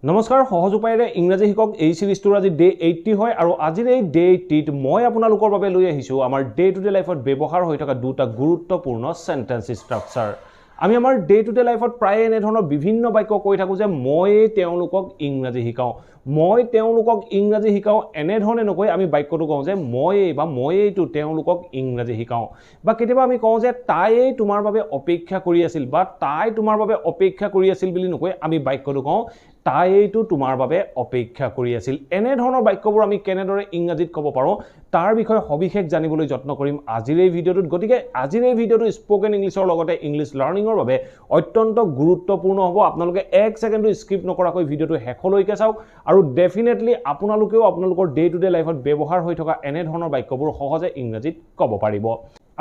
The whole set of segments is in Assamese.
নমস্কাৰ সহজ উপায়েৰে ইংৰাজী শিকক এই সিৰিজটোৰ আজি ডে 80 হয় আৰু আজিৰ এই ডে 80ত মই আপোনালোকৰ বাবে লৈ আহিছো আমাৰ ডে টু ডে লাইফত ব্যৱহাৰ হৈ থকা দুটা গুৰুত্বপূৰ্ণ সেন্টেন্স স্ট্ৰাকচাৰ আমি আমাৰ ডে টু ডে লাইফত প্ৰায় এনে ধৰণৰ বিভিন্ন বাক্য কৈ থাকো যে মই তেওঁলোকক ইংৰাজী শিকাও এনে ধৰণে নকৈ আমি বাক্যটো কওঁ যে মইটো তেওঁলোকক ইংৰাজী শিকাও বা কেতিয়াবা আমি কওঁ যে তাই তোমাৰ বাবে অপেক্ষা কৰি আছিল বা তাই তোমাৰ বাবে অপেক্ষা কৰি আছিল বুলি নকৈ আমি বাক্যটো কওঁ তাইটো তোমাৰ বাবে অপেক্ষা কৰি আছিল এনে ধৰণৰ বাক্যবোৰ আমি কেনেদৰে ইংৰাজীত ক'ব পাৰো তাৰ বিষয়ে সবিশেষ জানিবলৈ যত্ন কৰিম আজিৰ এই ভিডিঅ'টোত গতিকে আজিৰ এই ভিডিঅ'টো স্পোকেন ইংলিছৰ লগতে ইংলিছ লাৰ্নিংৰ বাবে অত্যন্ত গুৰুত্বপূৰ্ণ হ'ব আপোনালোকে এক ছেকেণ্ডো স্কিপ নকৰাকৈ ভিডিঅ'টো শেষলৈকে চাওক আৰু ডেফিনেটলি আপোনালোকেও আপোনালোকৰ ডে টু ডে লাইফত ব্যৱহাৰ হৈ থকা এনে ধৰণৰ বাক্যবোৰ সহজে ইংৰাজীত ক'ব পাৰিব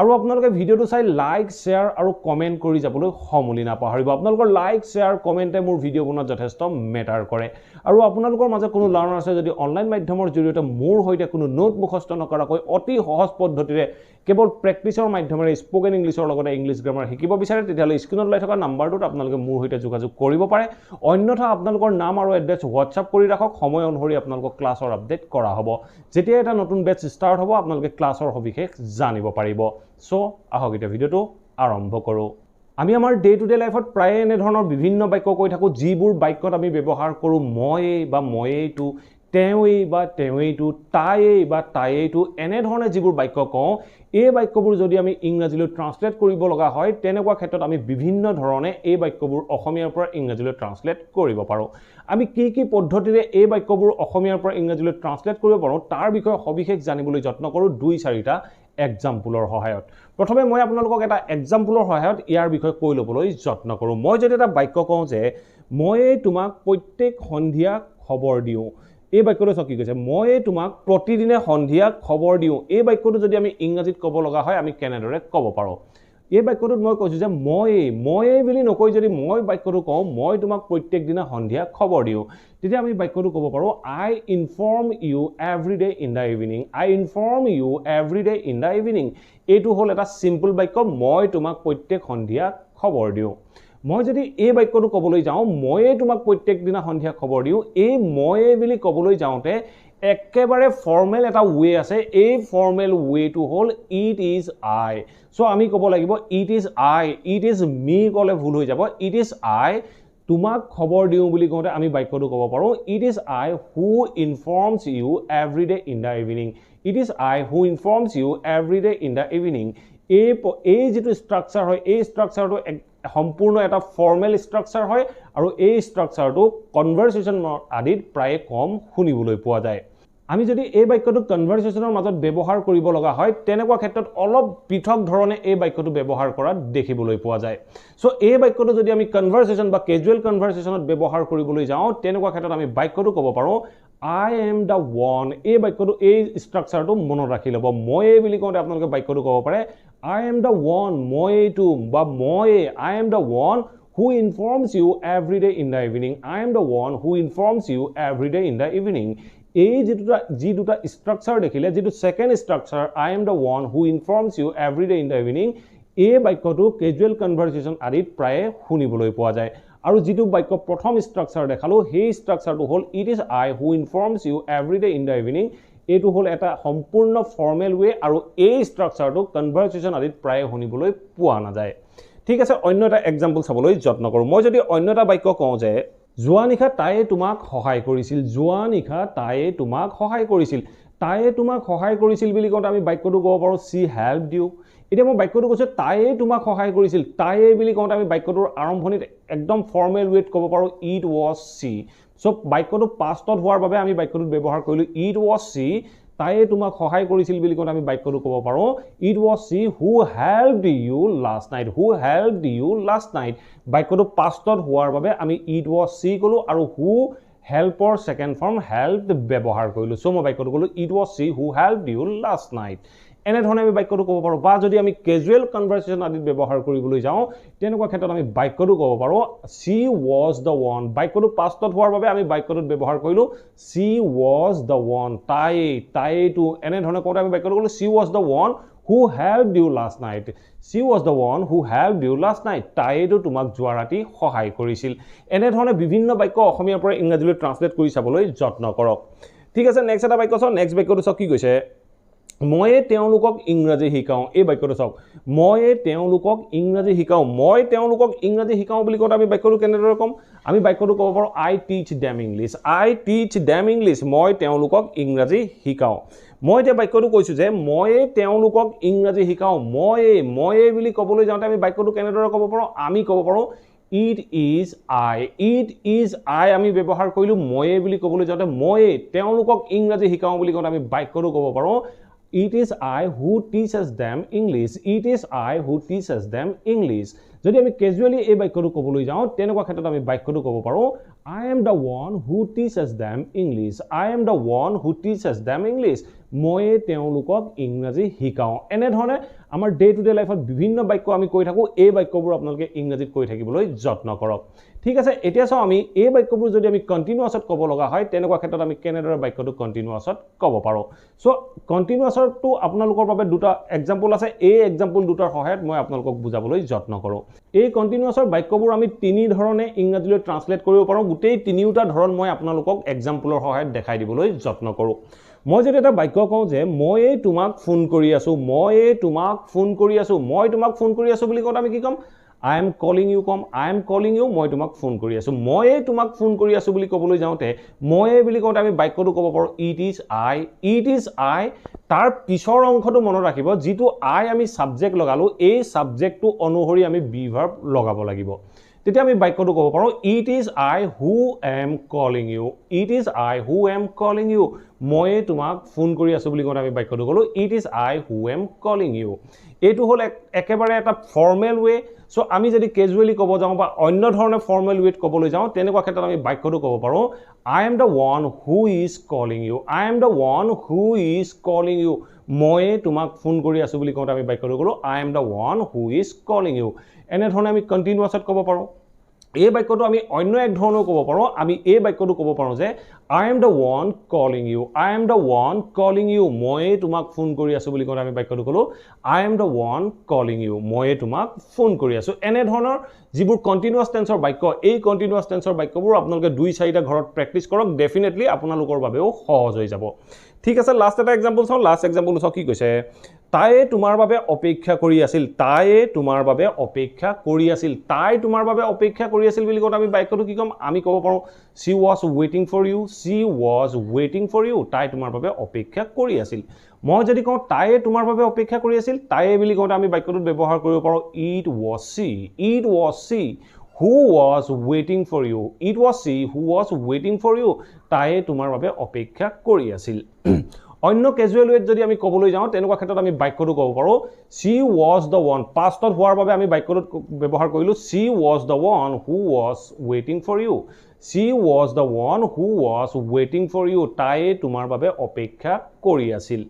আৰু আপোনালোকে ভিডিঅ'টো চাই লাইক শেয়াৰ আৰু কমেন্ট কৰি যাবলৈ সমুলি নাপাহৰিব আপোনালোকৰ লাইক শেয়াৰ কমেন্টে মোৰ ভিডিঅ' বনোৱাত যথেষ্ট মেটাৰ কৰে আৰু আপোনালোকৰ মাজত কোনো লাৰ্নাৰ আছে যদি অনলাইন মাধ্যমৰ জৰিয়তে মোৰ হৈতে কোনো নোট মুখস্থ নকৰাকৈ অতি সহজ পদ্ধতিৰে কেৱল প্ৰেক্টিছৰ মাধ্যমেৰে স্পোকেন ইংলিছৰ লগতে ইংলিছ গ্ৰামাৰ শিকিব বিচাৰে তেতিয়াহ'লে স্ক্ৰীনত ওলাই থকা নাম্বাৰটোত আপোনালোকে মোৰ হৈতে যোগাযোগ কৰিব পাৰে অন্যথা আপোনালোকৰ নাম আৰু এড্ৰেছ হোৱাটছআপ কৰি ৰাখক সময় অনুসৰি আপোনালোকক ক্লাছৰ আপডেট কৰা হ'ব যেতিয়া এটা নতুন বেচ ষ্টাৰ্ট হ'ব আপোনালোকে ক্লাছৰ সবিশেষ জানিব পাৰিব সো আহক এতিয়া ভিডিঅ'টো আৰম্ভ কৰোঁ আমি আমাৰ ডে টু ডে লাইফত প্ৰায় এনে ধৰণৰ বিভিন্ন বাক্য কৈ থাকো যিবোৰ বাক্যত আমি ব্যৱহাৰ কৰোঁ মইটো তেওঁই বা তেওঁইটো তাইটো এনে ধৰণে যিবোৰ বাক্য কওঁ এই বাক্যবোৰ যদি আমি ইংৰাজীলৈ ট্ৰান্সলেট কৰিব লগা হয় তেনেকুৱা ক্ষেত্ৰত আমি বিভিন্ন ধৰণে এই বাক্যবোৰ অসমীয়াৰ পৰা ইংৰাজীলৈ ট্ৰান্সলেট কৰিব পাৰোঁ আমি কি পদ্ধতিৰে এই বাক্যবোৰ অসমীয়াৰ পৰা ইংৰাজীলৈ ট্ৰান্সলেট কৰিব পাৰোঁ তাৰ বিষয়ে সবিশেষ জানিবলৈ যত্ন কৰোঁ 2-4টা এক্সাম্পলৰ সহায়ত প্ৰথমে মই আপোনালোকক এটা এক্সাম্পলৰ সহায়ত ইয়াৰ বিষয়ে কৈ ল'বলৈ যত্ন কৰোঁ মই যদি এটা বাক্য কওঁ যে মই তোমাক প্ৰত্যেক সন্ধিয়া খবৰ দিওঁ এই বাক্যটো কি কৈছে মই তোমাক প্ৰতিদিনে সন্ধিয়া খবৰ দিওঁ এই বাক্যটো যদি আমি ইংৰাজীত ক'ব লগা হয় আমি কেনেদৰে ক'ব পাৰোঁ এই বাক্যটোত মই কৈছোঁ যে মই বুলি নকৈ যদি মই বাক্যটো কওঁ মই তোমাক প্ৰত্যেক দিনা সন্ধিয়া খবৰ দিওঁ তেতিয়া আমি বাক্যটো ক'ব পাৰোঁ I inform you every day in the evening এইটো হ'ল এটা সিম্পল বাক্য মই তোমাক প্ৰত্যেক সন্ধিয়া খবৰ দিওঁ মই যদি এই বাক্যটো ক'বলৈ যাওঁ মই তোমাক প্ৰত্যেক দিনা সন্ধিয়া খবৰ দিওঁ এই মই বুলি ক'বলৈ যাওঁতে একেবাৰে ফৰ্মেল এটা ওয়ে আছে এই ফৰ্মেল ওয়েটো হ'ল ইট ইজ আই সো আমি ক'ব লাগিব ইট ইজ মি ক'লে ভুল হৈ যাব ইট ইজ আই তোমাক খবৰ দিওঁ বুলি কওঁতে আমি বাক্যটো ক'ব পাৰোঁ it is I who informs you every day in the evening এই যিটো ষ্ট্ৰাকচাৰ হয় এই ষ্ট্ৰাকচাৰটো সম্পূৰ্ণ এটা ফৰ্মেল ষ্ট্ৰাকচাৰ হয় আৰু এই ষ্ট্ৰাকচাৰটো কনভাৰচেশ্যন আদিত প্ৰায় কম শুনিবলৈ পোৱা যায় আমি যদি এই বাক্যটো কনভাৰচেশ্যনৰ মাজত ব্যৱহাৰ কৰিব লগা হয় তেনেকুৱা ক্ষেত্ৰত অলপ পৃথক ধৰণে এই বাক্যটো ব্যৱহাৰ কৰা দেখিবলৈ পোৱা যায় সো এই বাক্যটো যদি আমি কনভাৰচেশ্যন বা কেজুৱেল কনভাৰচেশ্যনত ব্যৱহাৰ কৰিবলৈ যাওঁ তেনেকুৱা ক্ষেত্ৰত আমি বাক্যটো ক'ব পাৰোঁ I am the one এই বাক্যটো এই ষ্ট্ৰাকচাৰটো মনত ৰাখি ল'ব মই বুলি কওঁতে আপোনালোকে বাক্যটো ক'ব পাৰে I am the one মইটো বা I am the one who informs you every day in the evening এই যি দুটা ষ্ট্ৰাকচাৰ দেখিলে যিটো second structure I am the one who informs you every day in the evening এই বাক্যটো কেজুৱেল কনভাৰচেশ্যন আদিত প্ৰায় শুনিবলৈ পোৱা যায় আৰু যিটো বাক্য প্ৰথম ষ্ট্ৰাকচাৰ দেখালো সেই ষ্ট্ৰাকচাৰটো হ'ল it is I who informs you every day in the evening এইটো হ'ল এটা সম্পূৰ্ণ ফৰ্মেল ওয়ে আৰু এই ষ্ট্ৰাকচাৰটো কনভাৰচেশ্যন আদিত প্ৰায় শুনিবলৈ পোৱা নাযায় ঠিক আছে অন্য এটা এক্সাম্পল চাবলৈ যত্ন কৰোঁ মই যদি অন্য এটা বাক্য কওঁ যে যোৱা নিশা তাইয়ে তোমাক সহায় কৰিছিল বুলি কওঁতে আমি বাক্যটো ক'ব পাৰোঁ she helped you এতিয়া মই বাক্যটো কৈছোঁ তাইয়ে তোমাক সহায় কৰিছিল তাইয়ে বুলি কওঁতে আমি বাক্যটোৰ আৰম্ভণিত একদম ফৰ্মেল ৱেত ক'ব পাৰোঁ it was she সো বাক্যটো পাষ্টত হোৱাৰ বাবে আমি বাক্যটোত ব্যৱহাৰ কৰিলোঁ it was she তাইয়ে তোমাক সহায় কৰিছিল বুলি কওঁতে আমি বাক্যটো ক'ব পাৰোঁ it was she who helped you last night বাক্যটো পাষ্টত হোৱাৰ বাবে আমি it was she ক'লোঁ আৰু who helpৰ সেকেন্ড ফৰ্ম helped ব্যৱহাৰ কৰিলোঁ সো মই বাক্যটো ক'লোঁ it was she who helped you last night এনে ধৰণে আমি বাক্যটো ক'ব পাৰোঁ বা যদি আমি কেজুৱেল কনভাৰচেশ্যন আদিত ব্যৱহাৰ কৰিবলৈ যাওঁ তেনেকুৱা ক্ষেত্ৰত আমি বাক্যটো ক'ব পাৰোঁ she was the one বাক্যটো পাষ্টত হোৱাৰ বাবে আমি বাক্যটোত ব্যৱহাৰ কৰিলোঁ she was the one তাইটো এনে ধৰণে কওঁতে আমি বাক্যটো ক'লোঁ she was the one who helped you last night. She was the one who helped you last night. তাইটো তোমাক যোৱা ৰাতি সহায় কৰিছিল। এনে ধৰণে বিভিন্ন বাক্য অসমীয়াৰ পৰা ইংৰাজীলৈ ট্ৰান্সলেট কৰি চাবলৈ যত্ন কৰক। ঠিক আছে, নেক্সট এটা বাক্য চাওক। নেক্সট বাক্যটো চাওক কি কৈছে, ময়ে তেওঁলোকক ইংৰাজী শিকাওঁ। এই বাক্যটো চাওক, ময়ে তেওঁলোকক ইংৰাজী শিকাওঁ। মই তেওঁলোকক ইংৰাজী শিকাওঁ বুলি কওঁতে আমি বাক্যটো কেনেদৰে ক'ম? আমি বাক্যটো ক'ব পাৰোঁ I teach them English. I teach them English. মই তেওঁলোকক ইংৰাজী শিকাওঁ। মই এতিয়া বাক্যটো কৈছোঁ যে ময়ে তেওঁলোকক ইংৰাজী শিকাওঁ। ময়ে বুলি ক'বলৈ যাওঁতে আমি বাক্যটো কেনেদৰে ক'ব পাৰোঁ? আমি ক'ব পাৰোঁ It is I. It is I আমি ব্যৱহাৰ কৰিলোঁ ময়ে বুলি ক'বলৈ যাওঁতে। ময়ে তেওঁলোকক ইংৰাজী শিকাওঁ বুলি কওঁতে আমি বাক্যটো ক'ব পাৰোঁ It is I who teaches them English. It is I who teaches them English. যদি আমি casually এই বাক্যটো ক'বলৈ যাওঁ তেনেকুৱা ক্ষেত্ৰত আমি বাক্যটো ক'ব পাৰোঁ I am the one who teaches them English. I am the one who teaches them English. ময়ে তেওঁলোকক ইংৰাজী শিকাওঁ। এনে ধৰণে আমাৰ ডে টু ডে লাইফত বিভিন্ন বাক্য আমি কৈ থাকোঁ। এই বাক্যবোৰ আপোনালোকে ইংৰাজীত কৈ থাকিবলৈ যত্ন কৰক। ঠিক আছে, এতিয়া চাওঁ আমি এই বাক্যবোৰ যদি আমি কণ্টিনিউৱাছত ক'ব লগা হয় তেনেকুৱা ক্ষেত্ৰত আমি কেনেদৰে বাক্যটো কণ্টিনিউৱাছত ক'ব পাৰোঁ। চ' কণ্টিনিউৱাছৰটো আপোনালোকৰ বাবে দুটা এক্সাম্পল আছে। এই এক্সাম্পল দুটাৰ সহায়ত মই আপোনালোকক বুজাবলৈ যত্ন কৰোঁ। এই কণ্টিনিউৱাছৰ বাক্যবোৰ আমি তিনি ধৰণে ইংৰাজীলৈ ট্ৰান্সলেট কৰিব পাৰোঁ। গোটেই তিনিওটা ধৰণ মই আপোনালোকক এক্সাম্পলৰ সহায়ত দেখাই দিবলৈ যত্ন কৰোঁ। মই যদি এটা বাক্য কওঁ যে ময়ে তোমাক ফোন কৰি আছোঁ, ময়ে তোমাক ফোন কৰি আছোঁ, মই তোমাক ফোন কৰি আছোঁ বুলি কওঁতে আমি কি ক'ম? I am calling you ক'ম। I am calling you, মই তোমাক ফোন কৰি আছোঁ। ময়ে তোমাক ফোন কৰি আছোঁ বুলি ক'বলৈ যাওঁতে ময়ে বুলি কওঁতে আমি বাক্যটো ক'ব পাৰোঁ It is I. It is I। তাৰ পিছৰ অংশটো মনত ৰাখিব, যিটো I আমি ছাবজেক্ট লগালোঁ এই ছাবজেক্টটো অনুসৰি আমি বি ভাৰ্ব লগাব লাগিব। তেতিয়া আমি বাক্যটো ক'ব পাৰোঁ It is I who am calling you. It is I who am calling you. ময়ে তোমাক ফোন কৰি আছোঁ বুলি কওঁতে আমি বাক্যটো ক'লোঁ It is I who am calling you. এইটো হ'ল একেবাৰে এটা ফৰ্মেল ৱে। চ' আমি যদি কেজুৱেলি ক'ব যাওঁ বা অন্য ধৰণে ফৰ্মেল ৱেত ক'বলৈ যাওঁ তেনেকুৱা ক্ষেত্ৰত আমি বাক্যটো ক'ব পাৰোঁ I am the one who is calling you. I am the one who is calling you. ময়ে তোমাক ফোন কৰি আছোঁ বুলি কওঁতে আমি বাক্যটো ক'লোঁ I am the one who is calling you. এনেধৰণে আমি কণ্টিনিউৱাছত ক'ব পাৰোঁ। এই বাক্যটো আমি অন্য এক ধৰণেও ক'ব পাৰোঁ। আমি এই বাক্যটো ক'ব পাৰোঁ যে I am the one calling you. I am the one calling you. ময়ে তোমাক ফোন কৰি আছোঁ বুলি কওঁতে আমি বাক্যটো ক'লোঁ I am the one calling you. ময়ে তোমাক ফোন কৰি আছোঁ। এনেধৰণৰ যিবোৰ কণ্টিনিউৱাছ টেন্সৰ বাক্য, এই কণ্টিনিউৱাছ টেন্সৰ বাক্যবোৰ আপোনালোকে 2-4টা ঘৰত প্ৰেক্টিছ কৰক। ডেফিনেটলি আপোনালোকৰ বাবেও সহজ হৈ যাব। ঠিক আছে, লাষ্ট এটা এক্সাম্পল চাওঁ। লাষ্ট এক্সাম্পলটো চাওঁ কি কৈছে, তাইয়ে তোমাৰ বাবে অপেক্ষা কৰি আছিল। তাইয়ে তোমাৰ বাবে অপেক্ষা কৰি আছিল। তাই তোমাৰ বাবে অপেক্ষা কৰি আছিল বুলি কওঁতে আমি বাক্যটো কি ক'ম? আমি ক'ব পাৰোঁ She was waiting for you. She was waiting for you. তাই তোমাৰ বাবে অপেক্ষা কৰি আছিল। মই যদি কওঁ তাইয়ে তোমাৰ বাবে অপেক্ষা কৰি আছিল, তাইয়ে বুলি কওঁতে আমি বাক্যটোত ব্যৱহাৰ কৰিব পাৰোঁ It was she. It was she who was waiting for you. It was she who was waiting for you. তাইয়ে তোমাৰ বাবে অপেক্ষা কৰি আছিল। অন্য কেজুৱেল ৱেত যদি আমি ক'বলৈ যাওঁ তেনেকুৱা ক্ষেত্ৰত আমি বাক্যটো ক'ব পাৰোঁ She was the one. পাষ্টত হোৱাৰ বাবে আমি বাক্যটোত ব্যৱহাৰ কৰিলোঁ She was the one who was waiting for you. She was the one who was waiting for you. তাইয়ে তোমাৰ বাবে অপেক্ষা কৰি আছিল।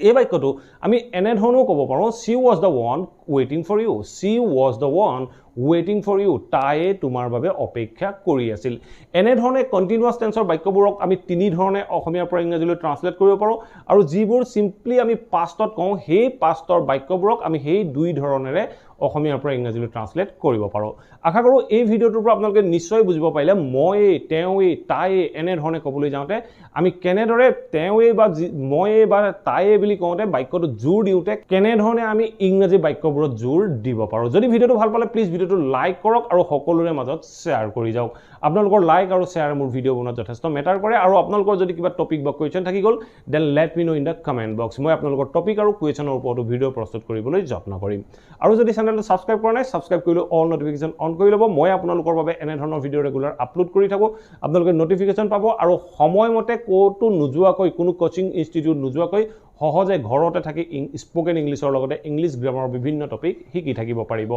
এই বাক্যটো আমি এনেধৰণেও ক'ব পাৰোঁ She was the one waiting for you. She was the one waiting for you. তাইয়ে তোমাৰ বাবে অপেক্ষা কৰি আছিল। এনেধৰণে কণ্টিনিউৱাছ টেন্সৰ বাক্যবোৰক আমি তিনি ধৰণে অসমীয়াৰ পৰা ইংৰাজীলৈ ট্ৰান্সলেট কৰিব পাৰোঁ। আৰু যিবোৰ চিম্পলি আমি পাষ্টত কওঁ সেই পাষ্টৰ বাক্যবোৰক আমি সেই দুই ধৰণেৰে অসমীয়াৰ পৰা ইংৰাজীলৈ ট্ৰান্সলেট কৰিব পাৰোঁ। আশা কৰোঁ এই ভিডিঅ'টোৰ পৰা আপোনালোকে নিশ্চয় বুজিব পাৰিলে ময়ে, তেওঁৱে, তাইয়ে এনেধৰণে ক'বলৈ যাওঁতে আমি কেনেদৰে তেওঁৱে বা ময়ে বা তাইয়ে বুলি কওঁতে বাক্যটো জোৰ দিওঁতে কেনেধৰণে আমি ইংৰাজী বাক্যবোৰত জোৰ দিব পাৰোঁ। যদি ভিডিঅ'টো ভাল পালে প্লিজ ভিডিঅ'টো লাইক কৰক আৰু সকলোৰে মাজত শ্বেয়াৰ কৰি যাওক। আপোনালোকৰ লাইক আৰু শ্বেয়াৰ মোৰ ভিডিঅ' বনোৱাত যথেষ্ট মেটাৰ কৰে। আৰু আপোনালোকৰ যদি কিবা টপিক বা কুৱেশ্যন থাকি গ'ল then let me know' in the comment box. মই আপোনালোকৰ টপিক আৰু কুৱেশ্যনৰ ওপৰতো ভিডিঅ' প্ৰস্তুত কৰিবলৈ যত্ন কৰিম। আৰু যদি চেনেলটো ছাবস্ক্ৰাইব কৰা নাই ছাবস্ক্ৰাইব কৰিলে অল নটিফিকেশ্যন অন কৰি ল'ব। মই আপোনালোকৰ বাবে এনেধৰণৰ ভিডিঅ' ৰেগুলাৰ আপলোড কৰি থাকোঁ। আপোনালোকে নটিফিকেশ্যন পাব আৰু সময়মতে ক'তো নোযোৱাকৈ, কোনো কোচিং ইনষ্টিটিউট নোযোৱাকৈ সহজে ঘৰতে থাকি স্পোকেন ইংলিছৰ লগতে ইংলিছ গ্ৰামাৰৰ বিভিন্ন টপিক শিকি থাকিব পাৰিব।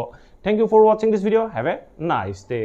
থেংক ইউ ফৰ ৱাচিং this video'. Have a nice day.